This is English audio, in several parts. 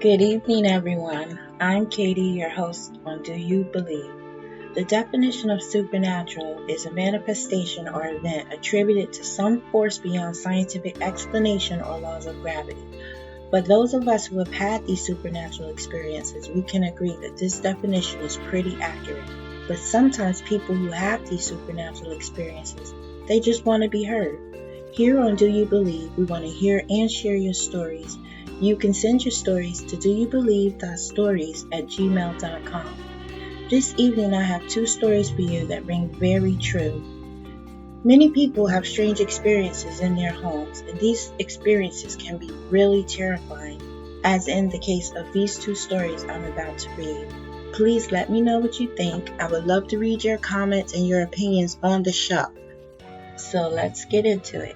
Good evening, everyone. I'm Katie, your host on Do You Believe? The definition of supernatural is a manifestation or event attributed to some force beyond scientific explanation or laws of gravity. But those of us who have had these supernatural experiences, we can agree that this definition is pretty accurate. But sometimes people who have these supernatural experiences, they just want to be heard. Here on Do You Believe, we want to hear and share your stories. You can send your stories to doyoubelieve.stories@gmail.com. This evening I have two stories for you that ring very true. Many people have strange experiences in their homes, and these experiences can be really terrifying, as in the case of these two stories I'm about to read. Please let me know what you think. I would love to read your comments and your opinions on the show. So let's get into it.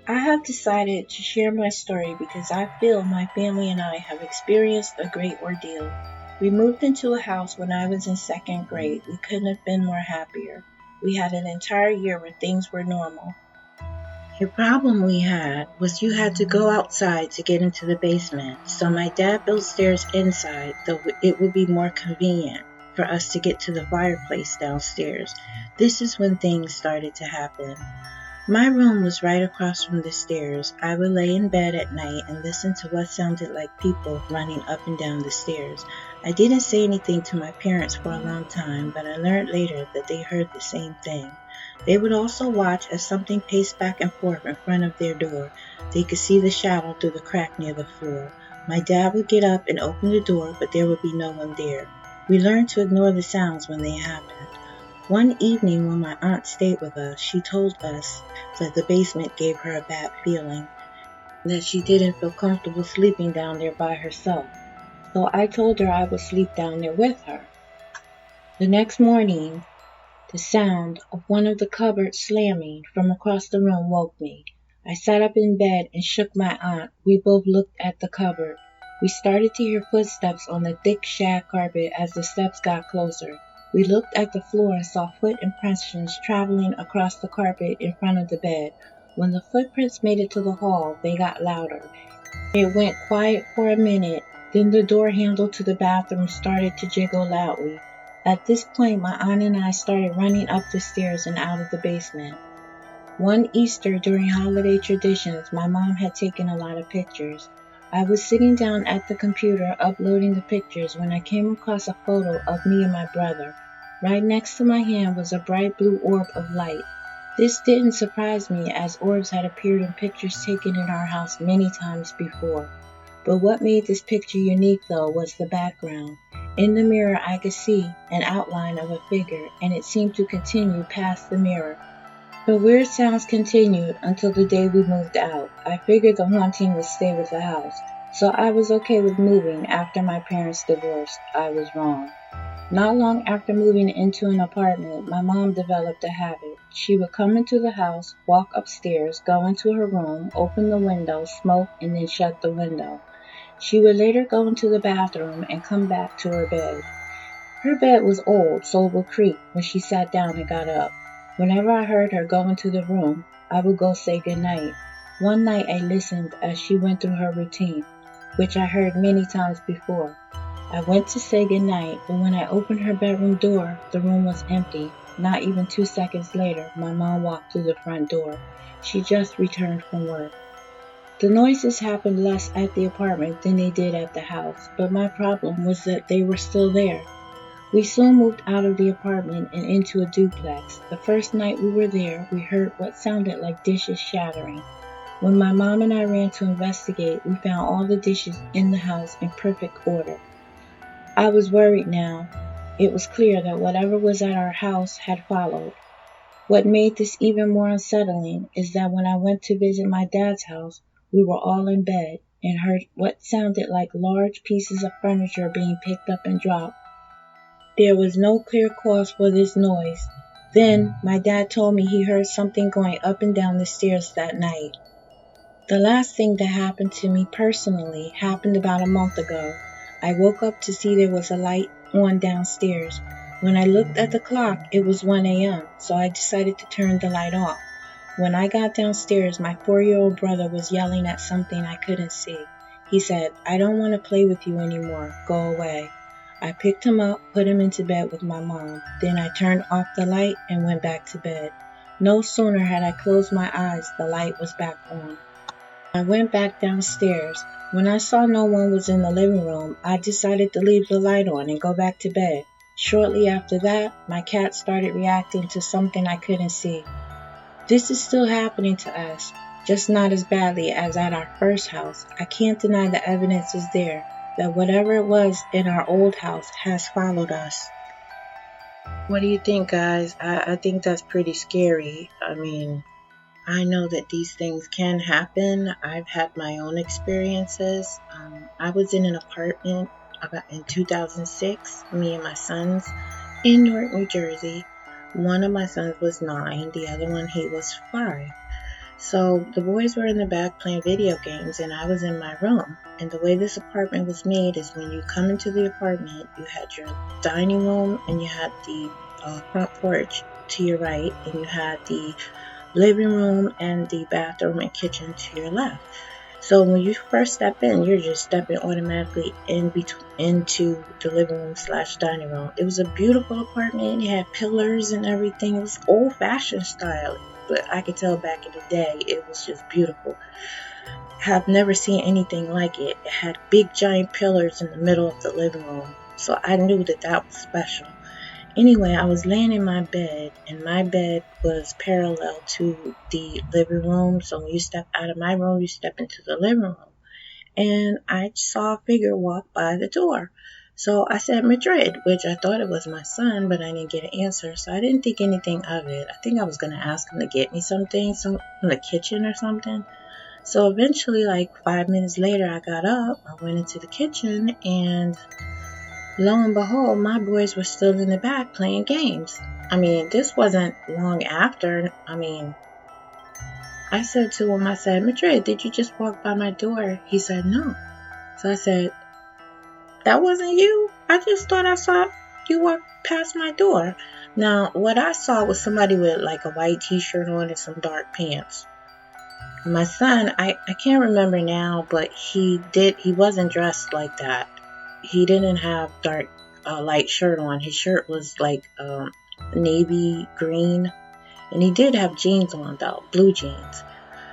I have decided to share my story because I feel my family and I have experienced a great ordeal. We moved into a house when I was in second grade. We couldn't have been more happier. We had an entire year where things were normal. The problem we had was you had to go outside to get into the basement, so my dad built stairs inside, though it would be more convenient for us to get to the fireplace downstairs. This is when things started to happen. My room was right across from the stairs. I would lay in bed at night and listen to what sounded like people running up and down the stairs. I didn't say anything to my parents for a long time, but I learned later that they heard the same thing. They would also watch as something paced back and forth in front of their door. They could see the shadow through the crack near the floor. My dad would get up and open the door, but there would be no one there. We learned to ignore the sounds when they happened. One evening when my aunt stayed with us, she told us that the basement gave her a bad feeling, that she didn't feel comfortable sleeping down there by herself. So I told her I would sleep down there with her. The next morning, the sound of one of the cupboards slamming from across the room woke me. I sat up in bed and shook my aunt. We both looked at the cupboard. We started to hear footsteps on the thick shag carpet as the steps got closer. We looked at the floor and saw foot impressions traveling across the carpet in front of the bed. When the footprints made it to the hall, they got louder. It went quiet for a minute, then the door handle to the bathroom started to jiggle loudly. At this point, my aunt and I started running up the stairs and out of the basement. One Easter during holiday traditions, my mom had taken a lot of pictures. I was sitting down at the computer uploading the pictures when I came across a photo of me and my brother. Right next to my hand was a bright blue orb of light. This didn't surprise me, as orbs had appeared in pictures taken in our house many times before. But what made this picture unique, though, was the background. In the mirror, I could see an outline of a figure, and it seemed to continue past the mirror. The weird sounds continued until the day we moved out. I figured the haunting would stay with the house, so I was okay with moving after my parents divorced. I was wrong. Not long after moving into an apartment, my mom developed a habit. She would come into the house, walk upstairs, go into her room, open the window, smoke, and then shut the window. She would later go into the bathroom and come back to her bed. Her bed was old, so it would creak when she sat down and got up. Whenever I heard her go into the room, I would go say goodnight. One night I listened as she went through her routine, which I heard many times before. I went to say goodnight, but when I opened her bedroom door, the room was empty. Not even 2 seconds later, my mom walked through the front door. She just returned from work. The noises happened less at the apartment than they did at the house, but my problem was that they were still there. We soon moved out of the apartment and into a duplex. The first night we were there, we heard what sounded like dishes shattering. When my mom and I ran to investigate, we found all the dishes in the house in perfect order. I was worried now. It was clear that whatever was at our house had followed. What made this even more unsettling is that when I went to visit my dad's house, we were all in bed and heard what sounded like large pieces of furniture being picked up and dropped. There was no clear cause for this noise. Then, my dad told me he heard something going up and down the stairs that night. The last thing that happened to me personally happened about a month ago. I woke up to see there was a light on downstairs. When I looked at the clock, it was 1 a.m., so I decided to turn the light off. When I got downstairs, my 4-year-old brother was yelling at something I couldn't see. He said, "I don't want to play with you anymore. Go away." I picked him up, put him into bed with my mom. Then I turned off the light and went back to bed. No sooner had I closed my eyes, the light was back on. I went back downstairs. When I saw no one was in the living room, I decided to leave the light on and go back to bed. Shortly after that, my cat started reacting to something I couldn't see. This is still happening to us, just not as badly as at our first house. I can't deny the evidence is there, that whatever it was in our old house has followed us. What do you think, guys? I think that's pretty scary. I mean, I know that these things can happen. I've had my own experiences. I was in an apartment about in 2006, me and my sons, in Newark, New Jersey. One of my sons was 9, the other one, he was 5. So the boys were in the back playing video games and I was in my room. And the way this apartment was made is when you come into the apartment, you had your dining room and you had the front porch to your right, and you had the living room and the bathroom and kitchen to your left. So when you first step in, you're just stepping automatically into the living room / dining room. It was a beautiful apartment. It had pillars and everything. It was old-fashioned style, but I could tell back in the day it was just beautiful. Have never seen anything like it. It had big giant pillars in the middle of the living room, so I knew that that was special. Anyway, I was laying in my bed, and my bed was parallel to the living room. So when you step out of my room, you step into the living room. And I saw a figure walk by the door. So I said Madrid, which I thought it was my son, but I didn't get an answer. So I didn't think anything of it. I think I was going to ask him to get me something, some from the kitchen or something. So eventually, like 5 minutes later, I got up, I went into the kitchen, and lo and behold, my boys were still in the back playing games. I mean, this wasn't long after. I said to him, I said, "Madrid, did you just walk by my door?" He said, "No." So I said, "That wasn't you? I just thought I saw you walk past my door." Now, what I saw was somebody with like a white t-shirt on and some dark pants. My son, I can't remember now, but he wasn't dressed like that. He didn't have dark light shirt on. His shirt was like navy green, and he did have jeans on though, blue jeans.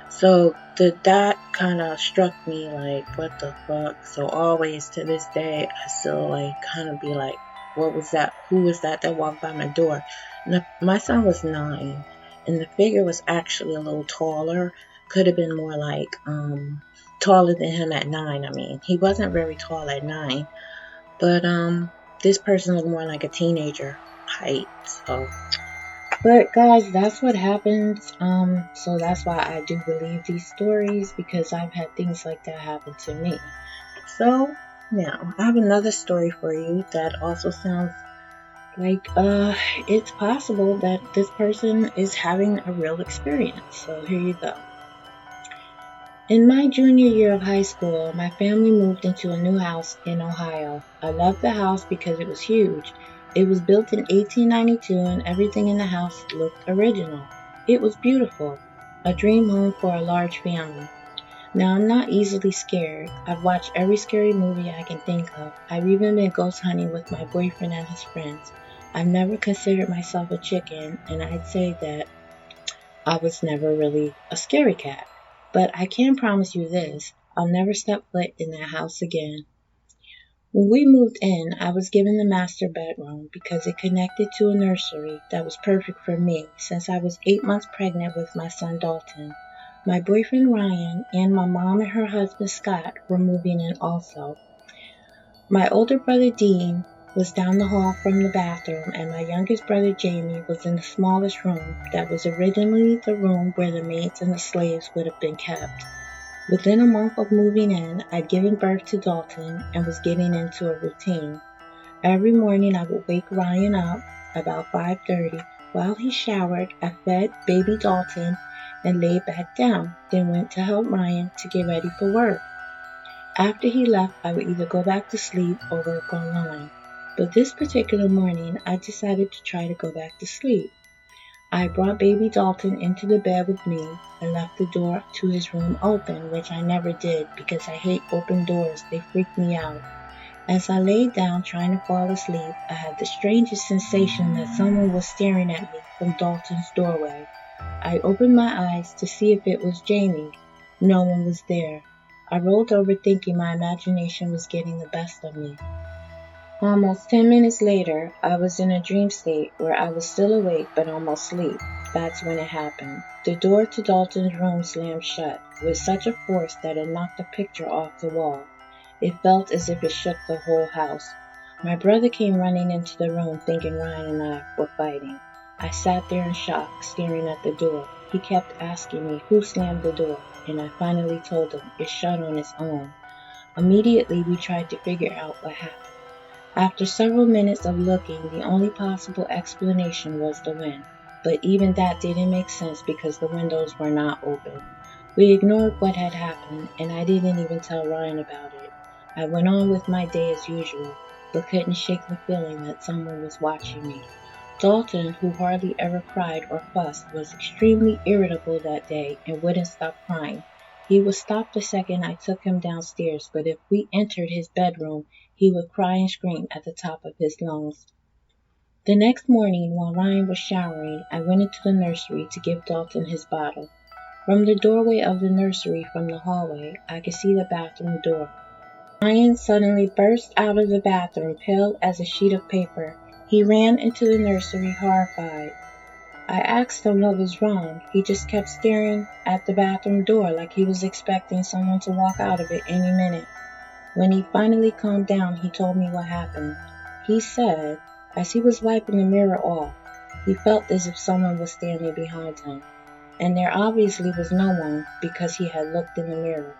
So that kind of struck me like, what the fuck? So always to this day, I still like kind of be like, what was that? Who was that walked by my door? And my son was 9, and the figure was actually a little taller. Could have been more like taller than him at 9. I mean, he wasn't very tall at 9, but this person was more like a teenager height. So, but guys, that's what happens. So that's why I do believe these stories, because I've had things like that happen to me. So now I have another story for you that also sounds like it's possible that this person is having a real experience. So here you go. In my junior year of high school, my family moved into a new house in Ohio. I loved the house because it was huge. It was built in 1892 and everything in the house looked original. It was beautiful, a dream home for a large family. Now, I'm not easily scared. I've watched every scary movie I can think of. I've even been ghost hunting with my boyfriend and his friends. I've never considered myself a chicken, and I'd say that I was never really a scary cat. But I can promise you this, I'll never step foot in that house again. When we moved in, I was given the master bedroom because it connected to a nursery that was perfect for me since I was 8 months pregnant with my son Dalton. My boyfriend Ryan and my mom and her husband Scott were moving in also. My older brother Dean was down the hall from the bathroom, and my youngest brother Jamie was in the smallest room that was originally the room where the maids and the slaves would have been kept. Within a month of moving in, I'd given birth to Dalton and was getting into a routine. Every morning I would wake Ryan up about 5:30. While he showered, I fed baby Dalton and laid back down, then went to help Ryan to get ready for work. After he left, I would either go back to sleep or work online. But this particular morning, I decided to try to go back to sleep. I brought baby Dalton into the bed with me and left the door to his room open, which I never did because I hate open doors. They freak me out. As I laid down trying to fall asleep, I had the strangest sensation that someone was staring at me from Dalton's doorway. I opened my eyes to see if it was Jamie. No one was there. I rolled over thinking my imagination was getting the best of me. Almost 10 minutes later, I was in a dream state where I was still awake but almost asleep. That's when it happened. The door to Dalton's room slammed shut with such a force that it knocked the picture off the wall. It felt as if it shook the whole house. My brother came running into the room thinking Ryan and I were fighting. I sat there in shock, staring at the door. He kept asking me who slammed the door, and I finally told him it shut on its own. Immediately, we tried to figure out what happened. After several minutes of looking, the only possible explanation was the wind, but even that didn't make sense because the windows were not open. We ignored what had happened, and I didn't even tell Ryan about it. I went on with my day as usual, but couldn't shake the feeling that someone was watching me. Dalton, who hardly ever cried or fussed, was extremely irritable that day and wouldn't stop crying. He would stop the second I took him downstairs, but if we entered his bedroom, he would cry and scream at the top of his lungs. The next morning, while Ryan was showering, I went into the nursery to give Dalton his bottle. From the doorway of the nursery from the hallway, I could see the bathroom door. Ryan suddenly burst out of the bathroom, pale as a sheet of paper. He ran into the nursery, horrified. I asked him what was wrong. He just kept staring at the bathroom door like he was expecting someone to walk out of it any minute. When he finally calmed down, he told me what happened. He said, as he was wiping the mirror off, he felt as if someone was standing behind him, and there obviously was no one because he had looked in the mirror.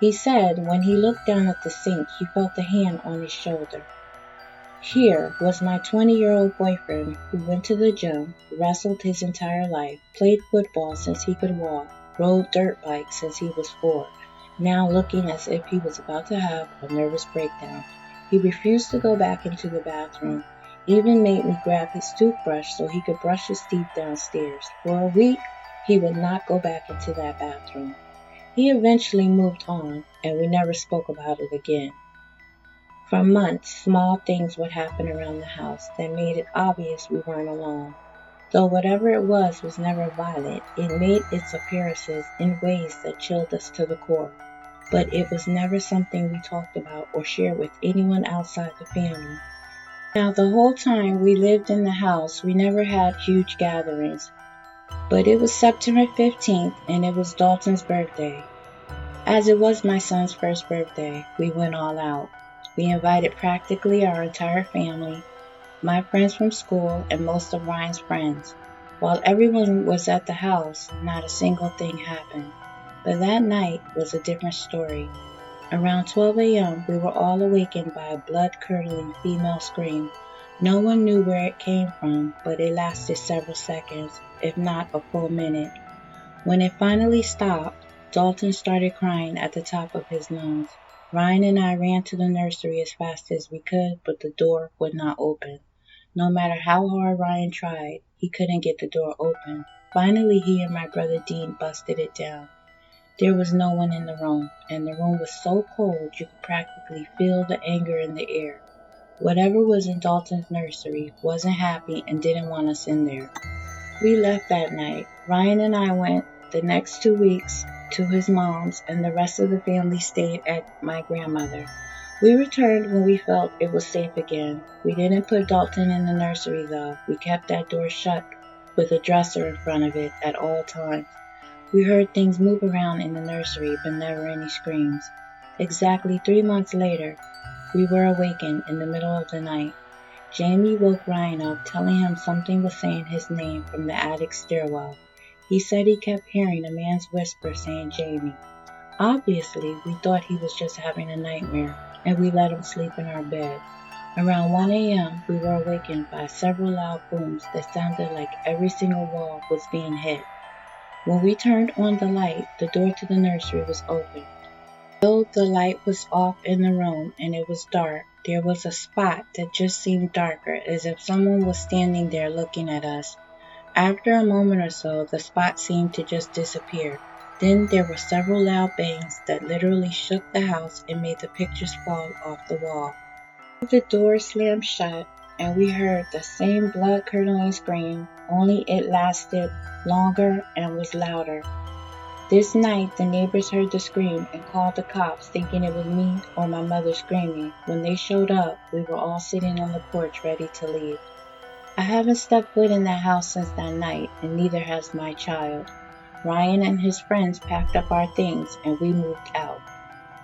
He said when he looked down at the sink, he felt a hand on his shoulder. Here was my 20-year-old boyfriend who went to the gym, wrestled his entire life, played football since he could walk, rode dirt bikes since he was 4, now looking as if he was about to have a nervous breakdown. He refused to go back into the bathroom, even made me grab his toothbrush so he could brush his teeth downstairs. For a week, he would not go back into that bathroom. He eventually moved on, and we never spoke about it again. For months, small things would happen around the house that made it obvious we weren't alone. Though whatever it was never violent, it made its appearances in ways that chilled us to the core. But it was never something we talked about or shared with anyone outside the family. Now, the whole time we lived in the house, we never had huge gatherings. But it was September 15th, and it was Dalton's birthday. As it was my son's first birthday, we went all out. We invited practically our entire family, my friends from school, and most of Ryan's friends. While everyone was at the house, not a single thing happened. But that night was a different story. Around 12 a.m., we were all awakened by a blood-curdling female scream. No one knew where it came from, but it lasted several seconds, if not a full minute. When it finally stopped, Dalton started crying at the top of his lungs. Ryan and I ran to the nursery as fast as we could, but the door would not open. No matter how hard Ryan tried, he couldn't get the door open. Finally, he and my brother Dean busted it down. There was no one in the room, and the room was so cold you could practically feel the anger in the air. Whatever was in Dalton's nursery wasn't happy and didn't want us in there. We left that night. Ryan and I went the next 2 weeks to his mom's, and the rest of the family stayed at my grandmother. We returned when we felt it was safe again. We didn't put Dalton in the nursery though. We kept that door shut with a dresser in front of it at all times. We heard things move around in the nursery, but never any screams. Exactly 3 months later, we were awakened in the middle of the night. Jamie woke Ryan up, telling him something was saying his name from the attic stairwell. He said he kept hearing a man's whisper saying Jamie. Obviously, we thought he was just having a nightmare, and we let him sleep in our bed. Around 1 a.m., we were awakened by several loud booms that sounded like every single wall was being hit. When we turned on the light, the door to the nursery was open. Though the light was off in the room and it was dark, there was a spot that just seemed darker, as if someone was standing there looking at us. After a moment or so, the spot seemed to just disappear. Then there were several loud bangs that literally shook the house and made the pictures fall off the wall. The door slammed shut, and we heard the same blood-curdling scream, only it lasted longer and was louder. This night, the neighbors heard the scream and called the cops, thinking it was me or my mother screaming. When they showed up, we were all sitting on the porch ready to leave. I haven't stepped foot in that house since that night, and neither has my child. Ryan and his friends packed up our things, and we moved out.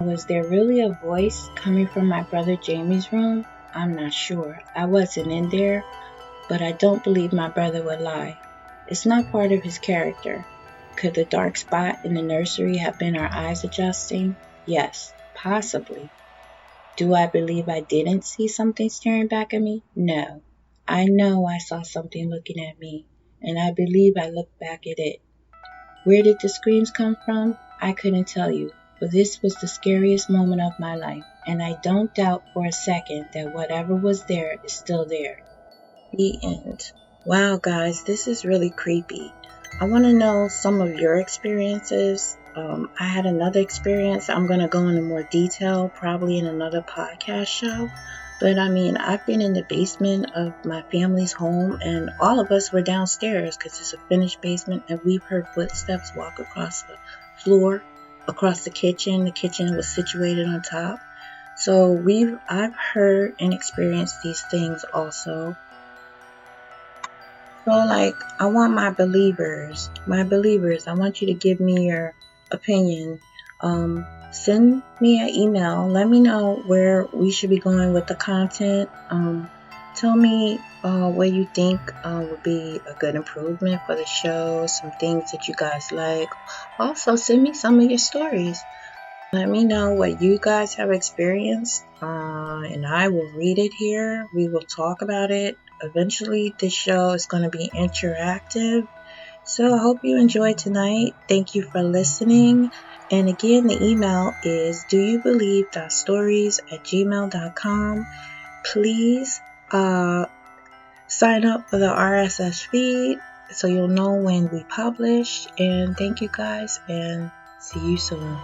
Was there really a voice coming from my brother Jamie's room? I'm not sure. I wasn't in there, but I don't believe my brother would lie. It's not part of his character. Could the dark spot in the nursery have been our eyes adjusting? Yes, possibly. Do I believe I didn't see something staring back at me? No. I know I saw something looking at me, and I believe I looked back at it. Where did the screams come from? I couldn't tell you, but this was the scariest moment of my life, and I don't doubt for a second that whatever was there is still there. The end. Wow, guys, this is really creepy. I want to know some of your experiences. I had another experience. I'm going to go into more detail probably in another podcast show. But I mean, I've been in the basement of my family's home, and all of us were downstairs because it's a finished basement, and we've heard footsteps walk across the floor, across the kitchen. The kitchen was situated on top. So I've heard and experienced these things also. So, like, I want my believers, I want you to give me your opinion. Send me an email. Let me know where we should be going with the content. Tell me what you think would be a good improvement for the show, some things that you guys like. Also, send me some of your stories. Let me know what you guys have experienced, and I will read it here. We will talk about it. Eventually, this show is going to be interactive. So I hope you enjoyed tonight. Thank you for listening. And again, the email is doyoubelievestories@gmail.com. Please sign up for the RSS feed so you'll know when we publish. And thank you guys, and see you soon.